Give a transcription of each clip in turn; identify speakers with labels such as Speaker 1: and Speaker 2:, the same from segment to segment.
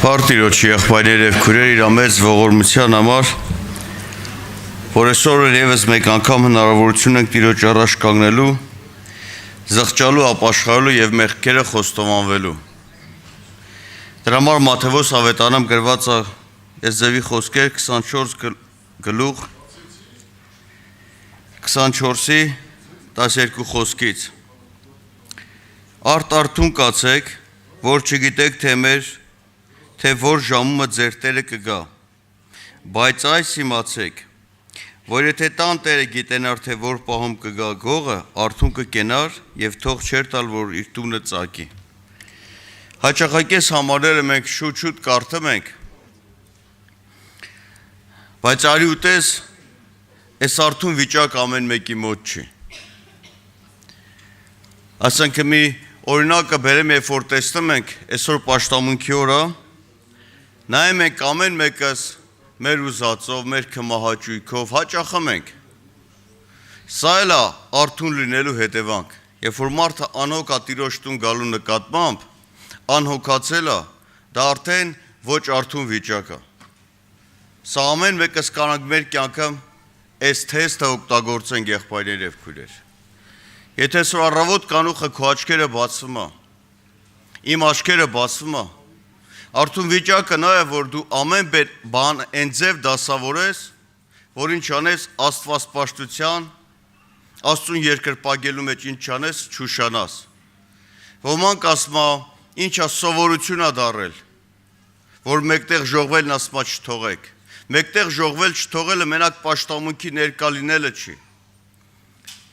Speaker 1: Փարտիրոջի եղբայրներ եւ քույրեր իր ամեծ ողորմության համար, որ այսօր եւս մեկ անգամ հնարավորություն ենք Տիրոջ առաջ կանգնելու, զղջալու, ապաշխարելու եւ մեղքերը խոստովանվելու։ Դրա համար Մատթեոս ավետարանում գրված է Եզևի խոսքեր 24 գլուխ 24-ի 12 խոսքից։ Արթուն կացեք, որ չգիտեք թե որ ժամումը ձեր Տերը կգա, բայց այս իմացեք, որ եթե տան Տերը գիտենար, թե որ պահում կգա գողը, արթուն կկենար եւ թող չեր տալ, որ իր տունը ծակի։ Հաճախակի համարները մենք շուտ կարդում ենք, բայց արի ուտես, այս արթուն վիճակ ամեն մեկի մոտ չի։ Ասենք մի օրինակը բերեմ, երբ որ տեսնում ենք այսօր պաշտամունքի օրը, նայում ենք ամեն մեկս մեր ուզածով, մեր կմահաճույքով հաճախում ենք։ Սա էլ է արթուն լինելու հետևանք։ Երբ որ մարդը անհոգ է Տիրոջ տուն գալու նկատմամբ, անհոգացել է, դա արդեն ոչ արթուն վիճակ է։ Սա ամեն մեկս կանանք մեր կյանքում այս թեստը օգտագործենք եղբայրներ եւ քույրեր։ Եթե այսօր առավոտ կանուխը քո աչքերը բացվում է, իմ աչքերը բացվում է, արթուն վիճակը նա է, որ դու ամեն բան այն ձև դասավորես, որ ինչ անես աստվածպաշտության, Աստծուն երկրպագելու մեջ ինչ անես, չուշանաս։ Ոմանք ասում է, ինչ է սովորություն է դառել, որ մեկտեղ ժողվելն ասում է չթողեք։ Մեկտեղ ժողվել չթողելը մենակ պաշտամունքի ներկա լինելը չի։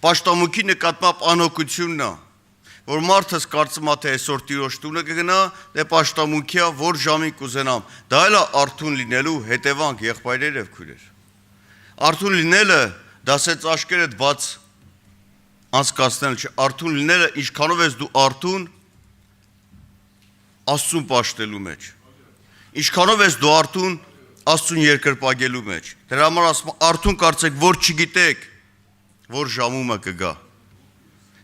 Speaker 1: Պաշտամունքի նկատմամբ անհոգությունն է, որ մարդս կարծում է, թե այսօր Տիրոջ տունը կգնա, դե պաշտամունքի է, որ ժամին կուզենամ։ Դա էլ է արթուն լինելու հետևանք, եղբայրներ եւ քույրեր։ Արթուն լինելը դասեց աշկերդ բաց անցկացնել չէ, արթուն լինելը ինչքանով ես դու արթուն Աստծուն պաշտելու մեջ։ Ինչքանով ես դու արթուն Աստծուն երկրպագելու մեջ։ Դրա համար ասում եմ, արթուն կարծեք, որ չգիտեք, որ ժամումը կգա։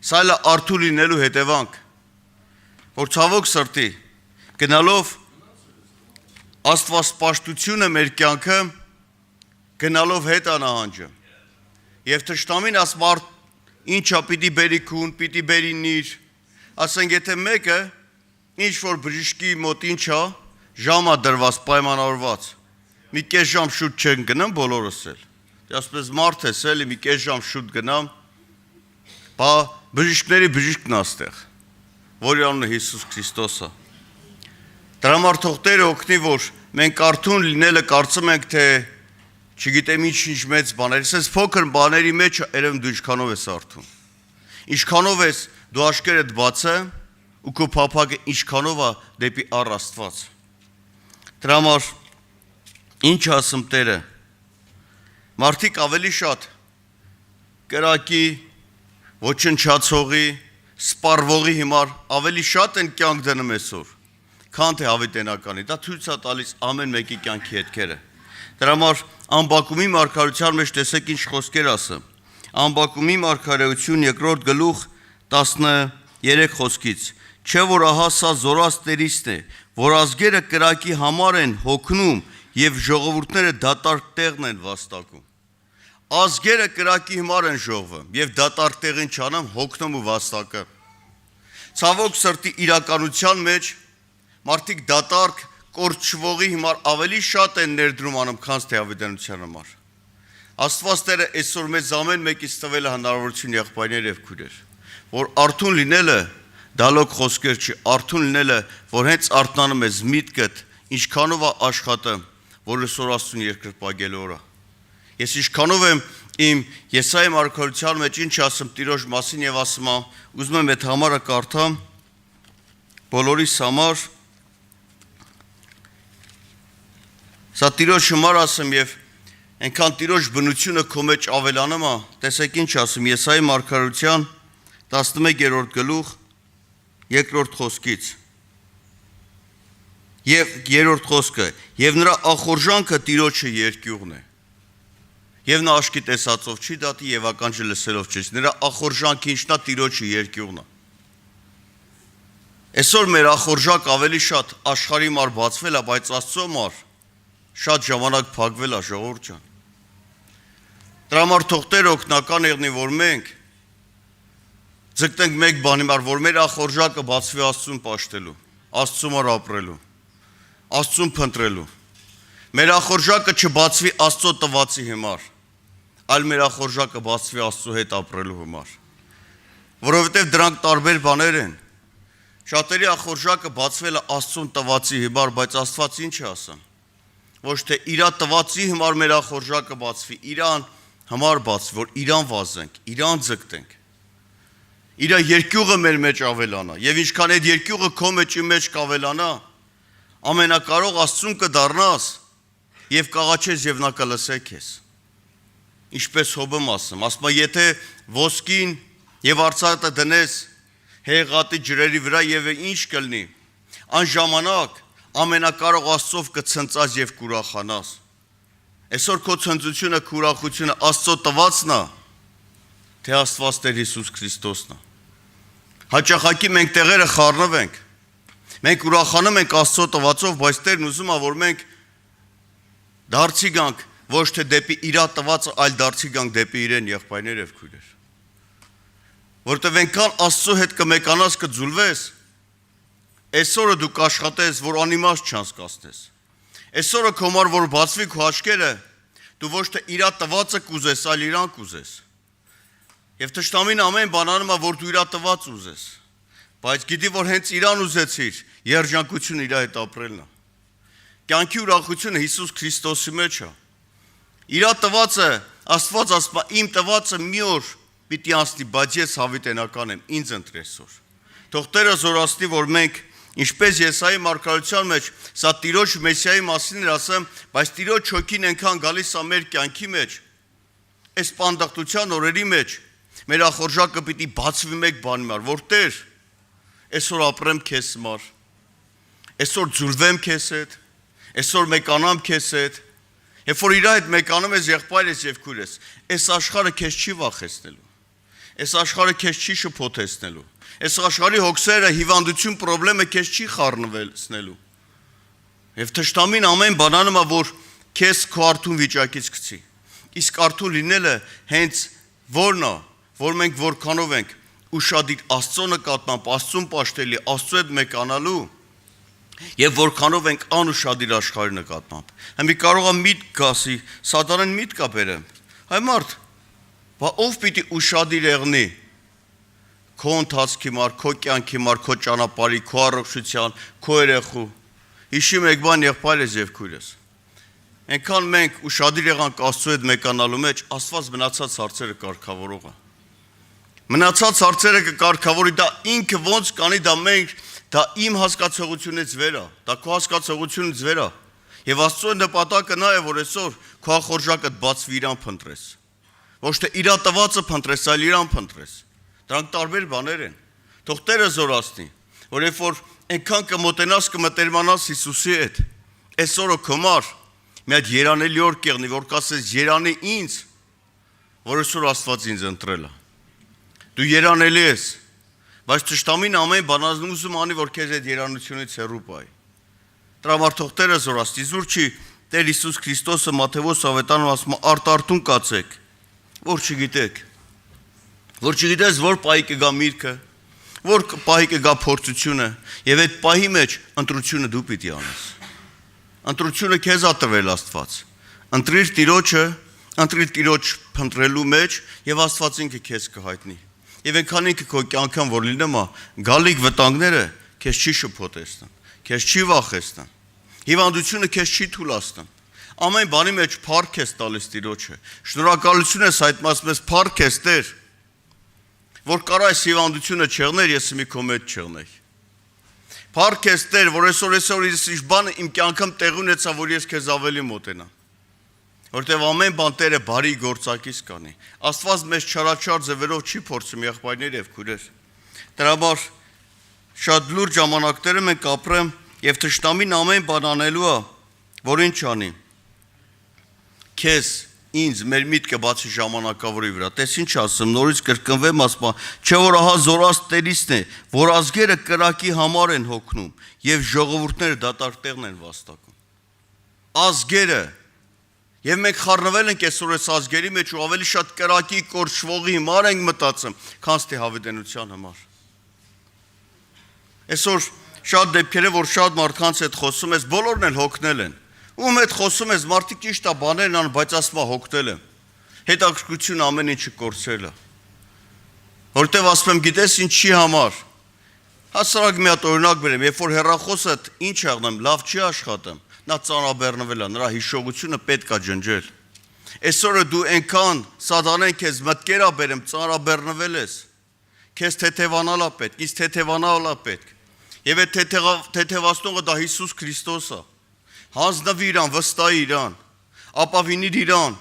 Speaker 1: Սա էլ է արթուն լինելու հետևանք, որ ցավոք սրտի գնալով աստվածպաշտությունը մեր կյանքը գնալով հետ է նահանջում։ Եվ թշնամին ասում է, ինչա պիտի բերի քուն, պիտի բերի նիր։ Ասենք եթե մեկը ինչ որ բժշկի մոտ ինչա, ժամա դրված, պայմանավորված։ Մի կես ժամ շուտ չեն գնամ բոլորս էլ։ Ասպես մարդ ես էլի մի կես ժամ շուտ գնամ, բա բժիշկների բժիշկն աստեղ, որի անունը Հիսուս Քրիստոս է։ Դրա համար թող Տերը օգնի, որ մենք արթուն լինելը կարծում ենք, թե չգիտեմ ինչ մեծ բաներ, ասես փոքր բաների մեջ երևում դու ինչքանով ես արթուն։ Ինչքանով ես դու աշկերդ բացը ու քո փափագը ինչքանով է դեպի առ Աստված։ Դրա համար ինչ ասում Տերը, մարդիկ ավելի շատ կրակի, ոչնչացողի, սպառվողի հիմար ավելի շատ են կյանք դնում այսօր, քան թե հավիտենականի։ Դա ցույց է տալիս ամեն մեկի կյանքի հետքերը։ Դրա համար Ամբակումի մարգարեության մեջ տեսեք ինչ խոսքեր ասում։ Ամբակումի մարգարեություն 2-րդ գլուխ 13 խոսքից։ Չէ որ ահա սա զորած Տերիցն է, որ ազգերը կրակի համար են հոգնում եւ ժողովուրդները դատարկ տեղն են վաստակում։ Ազգերը կրակի հիմար են ժողվում եւ դատարկ տեղին չանամ հոգնում ու վաստակը։ Ցավոք սրտի իրականության մեջ մարդիկ դատարկ կորչվողի հիմար ավելի շատ են ներդրում անում, քան թե հավիտենության համար։ Աստված Տերը այսօր մեզ ամեն մեկից տվել է հնարավորություն եղբայրներ եւ քույրեր, որ արթուն լինելը դալոք խոսքեր չի, արթուն լինելը, որ հենց արթնանում ես միտքդ, ինչքանով է աշխատում, որ այսօր Աստծուն երկրպագելու օրը։ Ես ինչքանով եմ իմ Եսայի մարգարեության մեջ ինչ ասում Տիրոջ մասին եւ ասում եմ, ուզում եմ այդ համարը կարդամ բոլորիս համար։ Սա Տիրոջ համար ասում եւ այնքան Տիրոջ բնությունը քո մեջ ավելանում է, տեսեք ինչ ասում Եսայի մարգարեության 11-րդ գլուխ 2-րդ խոսքից։ Եվ 3-րդ խոսքը, եւ նրա ախորժանքը Տիրոջը երկյուղն է։ Եվ նա աշկի տեսածով չի դատի եւ ականջը լսելով չի։ Նրա ախորժանքը ինչն է Տիրոջը երկյուղն է։ Այսօր մեր ախորժակ ավելի շատ աշխարհի մար բացվել է, բայց Աստծո մար շատ ժամանակ փակվել է, ժողովուրդ ջան։ Դրա համար թող Տերը օգնական եղնի, որ մենք ձգտենք մեկ բանի մար, որ մեր ախորժակը բացվի Աստծուն պաշտելու, Աստծո մար ապրելու, Աստծուն փնտրելու։ Մեր ախորժակը չբացվի Աստծո տվածի համար, այլ մեր ախորժակը բացվի Աստծո հետ ապրելու համար, որովհետև դրանք տարբեր բաներ են։ Շատերի ախորժակը բացվել է Աստծուն տվածի համար, բայց Աստված ինչ է ասում։ Ոչ թե իրա տվածի համար մեր ախորժակը բացվի, իրան համար բացվի, որ իրան վազենք, իրան ձգտենք։ Իրա երկյուղը մեր մեջ ավելանա, եւ ինչքան այդ երկյուղը քո մեջ կավելանա, ամենակարող Աստծուն կդառնաս եւ կաղաչես եւ նա կլսե քեզ։ Ինչպես Հոբը ասում է, եթե ոսկին եւ արծաթը դնես հեղատի ջրերի վրա եւ ինչ կլինի, այն ժամանակ ամենակարող Աստծով կցնծած եւ կուրախանաս։ Այսօր քո ցնծությունը, քուրախությունը Աստծո տվածն է, թե Աստված Տեր Հիսուս Քրիստոսն է։ Հաճախակի մենք տեղերը խառնվենք։ Մենք ուրախանում ենք Աստծո տվածով, բայց Տերն ուզում է, որ մենք դարձի գանք ոչ թե դեպի իրա տվածը, այլ դարձի գանք դեպի իրեն, եղբայրներ եւ քույրեր։ Որտեւ այնքան Աստծո հետ կմեկանաս, կձուլվես, այսօրը դու կաշխատես, որ անիմաստ չանցկացնես։ Այսօրը քո համար որ բացվի քո աչքերը, դու ոչ թե իրա տվածը կուզես, այլ իրան կուզես։ Եվ թշնամին ամեն բան անում է, որ դու իրա տված ուզես, բայց գիտի, որ հենց իրան ուզեցիր, երջանկությունը իրա հետ ապրելն է։ Կյանքի ուրախությունը Հիսուս Քրիստոսի մեջ է։ Իրա տվածը, Աստված ասում է, իմ տվածը մի օր պիտի անցնի, բայց ես հավիտենական եմ, ինձ ընտրես օր։ Թող Տերը զորացնի, որ մենք, ինչպես Եսայի մարգարության մեջ, սա Տիրոջ Մեսիայի մասին էր ասում, բայց Տիրոջ հոգին այնքան գալիս է մեր կյանքի մեջ, այս պանդախտության օրերի մեջ, մեր ախորժակը պիտի բացվի մեկ բանի համար, որ Տեր, այսօր ապրեմ քեզ համար, այսօր ձուլվեմ քեզ հետ, այսօր մեկանամ քեզ հետ, երբ որ իրա հետ մեկանում ես, եղբայրես եւ քույրես, այս աշխարհը քեզ չի վախեցնելու, այս աշխարհը քեզ չի շփոթեցնելու, այս աշխարհի հոգսերը, հիվանդություն, խնդրեմը քեզ չի խառնվեցնելու։ Եվ թշնամին ամեն բան անում է, որ քեզ քո արթուն վիճակից գցի։ Իսկ արթուն լինելը հենց որն է, որ մենք որքանով ենք ուշադիր Աստծո նկատմամբ, Աստծուն պաշտելի, Աստծո հետ մեկանալու եւ որքանով ենք անուշադիր աշխարհի նկատմամբ։ Հիմա կարող է միտք գասի, սատանան միտք է բերեմ։ Հայ մարդ, բա ով պիտի ուշադիր եղնի քո ընթացքի մար, քո կյանքի մար, քո ճանապարհի, քո առողջության, քո երեխու։ Հիշի մեկ բան, եղբայրես եւ քույրես։ Այնքան մենք ուշադիր եղանք Աստծո հետ մեկանալու մեջ, Աստված մնացած հարցերը կարգավորող է։ Մնացած հարցերը կկարգավորի, դա ինքը ոնց կանի, դա մենք, դա իմ հասկացողությունից վեր է, դա քո հասկացողությունից վեր է։ Եվ Աստծո նպատակը նա է, որ այսօր քո ախորժակդ բացվի իրան փնտրես։ Ոչ թե իրա տվածը փնտրես, այլ իրան փնտրես։ Դրանք տարբեր բաներ են։ Թող Տերը զորացնի, որ երբ որ այնքան կմոտենաս, կմտերմանաս Հիսուսի հետ, այսօրը քո համար մի հատ երանելի օր կեղնի, որ կասես երանի ինձ, որ այսօր Աստված ինձ ընտրել է։ Դու երանելի ես, բայց թշնամին ամեն բան ուզում անի, որ քեզ այդ երանությունից հեռու պահի։ Դրա համար թող Տերը զորացնի, զուր չի Տեր Հիսուս Քրիստոսը Մատթեոս ավետարանում ասում է արտարտուն կացեք, որ չգիտես որ պահի կգա միրգը, որ պահի կգա փորձությունը, եւ այդ պահի մեջ ընտրությունը դու պիտի անես։ Ընտրությունը քեզ ա տվել Աստված։ Ընտրիր Տիրոջը, ընտրիր Տիրոջ փնտրելու մեջ եւ Աստված ինքը քեզ կհայտնի։ Եվ այնքան ինքը քո կյանքան որ լինում է, գալիք վտանգները քեզ չի շփոթեցնեն, քեզ չի վախեցնեն։ Հիվանդությունը քեզ չի թուլացնեն։ Ամեն բանի մեջ փառք ես տալիս Տիրոջը։ Շնորհակալություն ես այդ մասից փառք ես Տեր, որ կարա այս հիվանդությունը չեղներ, ես մի քո մեջ չեղնեի։ Փառք ես Տեր, որ այսօր ինչ բանը իմ կյանքում տեղ ունեցա, որ ես քեզ ավելի մոտենամ։ Որտեւ ամեն բան Տերը բարի գործակից կանի։ Աստված մեզ չարաչար ձևերով չի փորձում, եղբայրներ եւ քույրեր։ Դրա համար շատ լուրջ ժամանակները մենք ապրեմ եւ թշնամին ամեն բան անելու է, որ ինչ անի։ Քեզ ինձ մեր միտքը բացի ժամանակավորի վրա, տես ինչ ասեմ, նորից կրկնվեմ, ասում, չէ որ ահա զորած Տերիսն է, որ ազգերը կրակի համար են հոգնում եւ ժողովուրդները դատարկներն են վաստակում։ Ազգերը եւ մենք խառնվել ենք այսօր այս ազգերի մեջ ու ավելի շատ կրակի կորչվողի համար ենք մտածում, քան թե հավիտենության համար։ Այսօր շատ դեպքեր որ շատ մարդկանց հետ խոսում ես, բոլորն էլ հոգնել են։ Ում հետ խոսում ես, մարդիկ ճիշտ է բաներն ան, բայց ասում հոգնել եմ։ Հետաքրքրություն ամեն ինչը կորցրել է։ Որտեվ ասում եմ, գիտես ինչի համար։ Հասարակ մի հատ օրինակ բերեմ, երբ որ հեռախոսդ ինչ աղնեմ, լավ չի աշխատում, նա ծանրաբեռնվել է, նրա հիշողությունը պետք է ջնջել։ Այսօրը դու այնքան սատանեն քեզ մտքեր ա բերեմ, ծանրաբեռնվել ես։ Քեզ թեթևանալ է պետք, իսկ թեթևանալ է պետք։ Եվ այդ թեթևացնողը դա Հիսուս Քրիստոս է։ Հանձնվի իրան, վստահի իրան, ապավինիր իրան,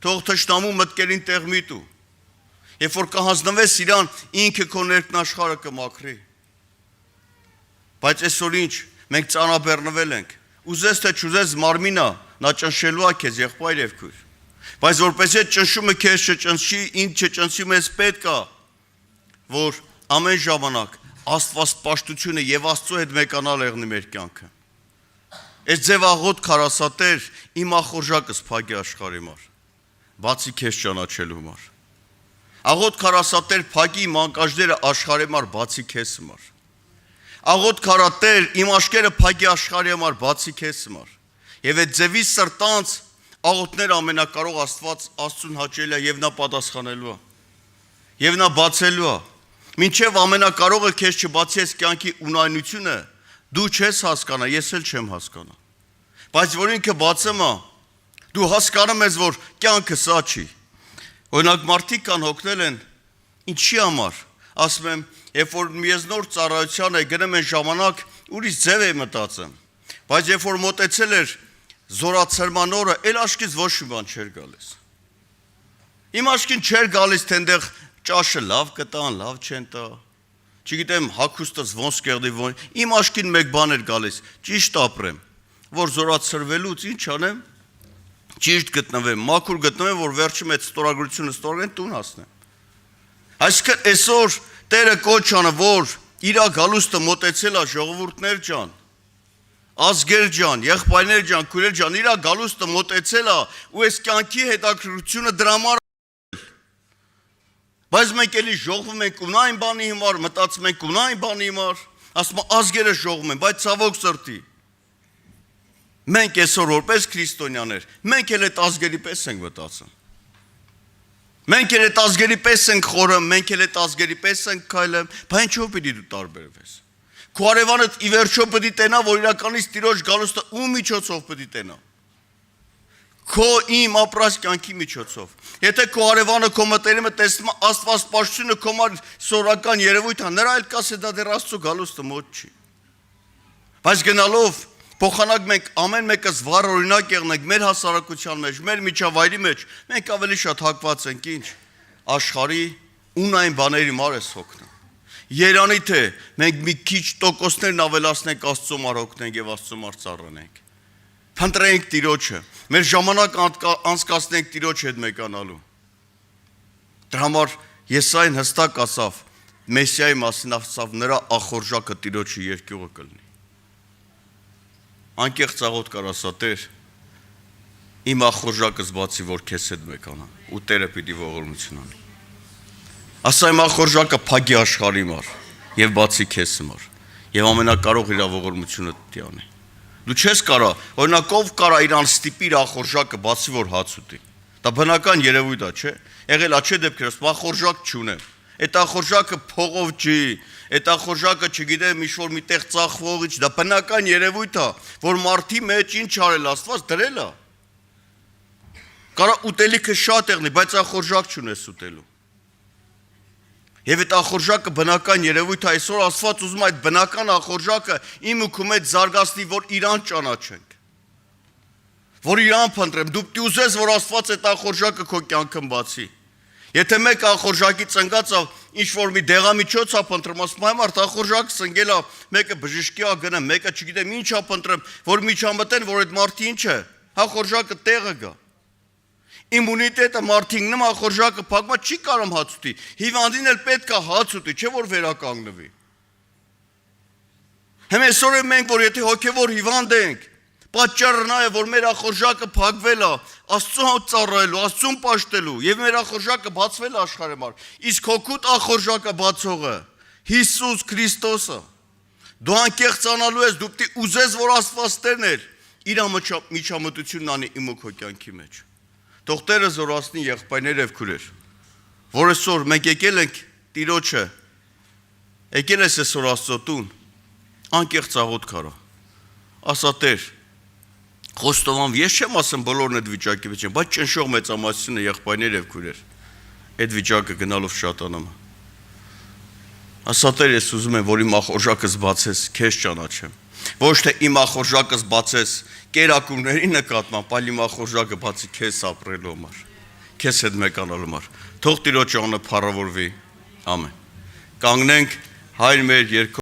Speaker 1: թող թշնամու մտքերին տեղ մի տու։ Երբ որ կհանձնվես իրան, ինքը քո ներքնաշխարհը կմաքրի։ Բայց այսօր ինչ, մենք ծանրաբեռնվել ենք։ Ուզես թե չուզես մարմինը, նա ճնշելու է քեզ եղբայր եւ քույր։ Բայց որպես այդ ճնշումը քեզ չճնշի, ինձ չճնշի, մեզ պետք է, որ ամեն ժամանակ Աստվածպաշտությունը եւ Աստծո հետ մեկանալ եղնի մեր կյանքը։ Այս ձևաղոտ քարասատեր իմ ախորժակս փագի աշխարհի համար, բացի քեզ ճանաչելու համար։ Աղոտ քարասատեր փագի իմ անկաշները աշխարհի համար, բացի քեզ համար։ Աղոտ քարատեր իմ աշկերը փագի աշխարհի համար, բացի քեզ համար։ Եվ այդ ձևի սրտանց աղոթներ ամենակարող Աստված Աստծուն հաճելի է եւ նա պատասխանելու է։ Եվ նա բացելու է։ Մինչև ամենակարողը քեզ չբացի այս կյանքի ունայնությունը, դու չես հասկանա, ես էլ չեմ հասկանա։ Բայց որ ինքը բացում է, դու հասկանում ես, որ կյանքը սա չի։ Օրինակ մարդիկ կան հոգնել են, ինչի համար, ասում եմ, երբ որ ես նոր ծառայության է գնում են ժամանակ, ուրիշ ձև է մտածում։ Բայց երբ որ մոտեցել էր զորացրման օրը, էլ աշկից ոչ մի բան չէր գալիս։ Իմ աշկին չէր գալիս, թե այնտեղ ճաշը լավ կտան, լավ չեն տա։ Չգիտեմ, հագուստս ոնց կեղդի ոնց։ Իմ աշկին մեկ բան էր գալիս, ճիշտ ապրեմ, որ զորացրվելուց ինչ անեմ, ճիշտ գտնվեմ, մաքուր գտնվեմ, որ վերջում այդ ստորագրությունը ստորագրեն տուն հասնեմ։ Այսինքն այսօր Տերը կոչ անը, որ իր գալուստը մոտեցել է ժողովուրդներ ջան, ազգեր ջան, եղբայրներ ջան, քույրեր ջան, իր գալուստը մոտեցել է ու այս կյանքի հետաքրքրությունը դրա համար Բայց մենք էլի ժողվում ենք ունայն բանի հիմար, մտածում ենք ունայն բանի հիմար, ասում ազգերը ժողվում են, բայց ցավոք սրտի։ Մենք այսօր որպես քրիստոնյաներ, մենք էլ այդ ազգերի պես ենք մտածում։ Մենք էլ այդ ազգերի պես ենք խորում, մենք էլ այդ ազգերի պես ենք քայլում, բայց ինչու՞ պիտի դու տարբերվես։ Քո արևանդ ի վերջո պիտի տենա, որ իրականից Տիրոջ գալուստը ում միջոցով պիտի տենա։ Քո իմ ապրած կյանքի միջոցով։ Եթե քո արևանը քո մտերիմը տեսնում է Աստվածպաշտությունը քո համար սորական երևույթ է, նրա էլ կասե դա դեռ Աստծո գալուստը մոտ չի։ Բայց գնալով փոխանակ մենք ամեն մեկս վառ օրինակ եղնենք մեր հասարակության մեջ, մեր միջավայրի մեջ, մենք ավելի շատ հակված ենք ինչ աշխարհի ունայն բաների համար էս հոգնում։ Երանի թե մենք մի քիչ տոկոսներն ավելացնենք Աստծո համար հոգնենք եւ Աստծո համար ծառայենք։ Փնտրենք Տիրոջը, մեր ժամանակ անցկացնենք Տիրոջ հետ մեկանալու։ Դրա համար Եսային հստակ ասավ, Մեսիայի մասին ասավ, նրա ախորժակը Տիրոջի երկյուղը կլինի։ Անկեղծ աղոտ կարասատեր, իմ ախորժակս բացի որ քեզ հետ մեկանա, ու Տերը պիտի ողորմություն անի։ Ասա իմ ախորժակը փագի աշխարհի համար եւ բացի քեզ համար, եւ ամենակարող իր ողորմությունը պիտի անի։ Դու չես կարա, օրինակ ով կարա իրան ստիպի իր ախորժակը բացի որ հաց ուտի։ Դա բնական երևույթ է, չէ՞։ Եղել է չէ դեպքերս, ախորժակ չունեմ։ Այդ ախորժակը փողով չի, այդ ախորժակը չգիտեմ ինչ-որ միտեղ ծախվող ինչ, դա բնական երևույթ է, որ մարդի մեջ ինչ արել Աստված դրել է։ Կարա ուտելիքը շատ եղնի, բայց ախորժակ չունես ուտելու։ Եվ այդ ախորժակը բնական երևույթ է, այսօր Աստված ուզում է այդ բնական ախորժակը իմ ու քո մեջ զարգացնի, որ իրան ճանաչենք։ Որ իրան փնտրեմ, դու պիտի ուզես, որ Աստված այդ ախորժակը քո կյանքում բացի։ Եթե մեկ ախորժակի ծնկած է, ինչ որ մի դեղամիջոց է փնտրում, ասում եմ, արդ ախորժակ ծնգել է, մեկը բժշկի է գնա, մեկը չգիտեմ ինչ է փնտրում, որ միջամտեն, որ այդ մարդի ինչ է, ախորժակը տեղը գա։ Իմունիտետը մարդին նման խորժակը փակма չի կարող հաց ուտի։ Հիվանդին էլ պետք է հաց ուտի, չէ որ վերականգնվի։ Հիմեսօր մենք որ եթե հոգևոր հիվանդ ենք, պատճառը նա է, որ մեր ախորժակը փակվել է, Աստծուն ծառայելու, Աստծուն պաշտելու եւ մեր ախորժակը բացվել է աշխարհի համար։ Իսկ հոգուտ ախորժակը բացողը Հիսուս Քրիստոսը։ Դու անկեղծանալու ես, դու պիտի ուզես, որ Աստված տերներ իր միջամտությունն անի իմ ու քո կյանքի մեջ։ Թող Տերը զորացնի եղբայրներ եւ քուրեր, որ այսօր մենք եկել ենք Տիրոջը, եկել ես այսօր Աստծո տուն, անկեղծ աղոթք արա։ Ասա Տեր, խոստովան, ես չեմ ասում բոլորն այդ վիճակի մեջ են, բայց ճնշող մեծամասնությունը եղբայրներ եւ քուրեր այդ վիճակը գնալով շատանում։ Ասա Տեր, ես ուզում եմ, որ իմ ախորժակս բացես, քեզ ճանաչեմ։ Ոչ թե իմ ախորժակս բացես կերակուրների նկատմամբ, այլ իմ ախորժակը բացի քեզ ապրելու համար, քեզ հետ մեկանալու համար։ Թող Տիրոջ անունը փառավորվի։ Ամեն։ Կանգնենք, Հայր մեր երկու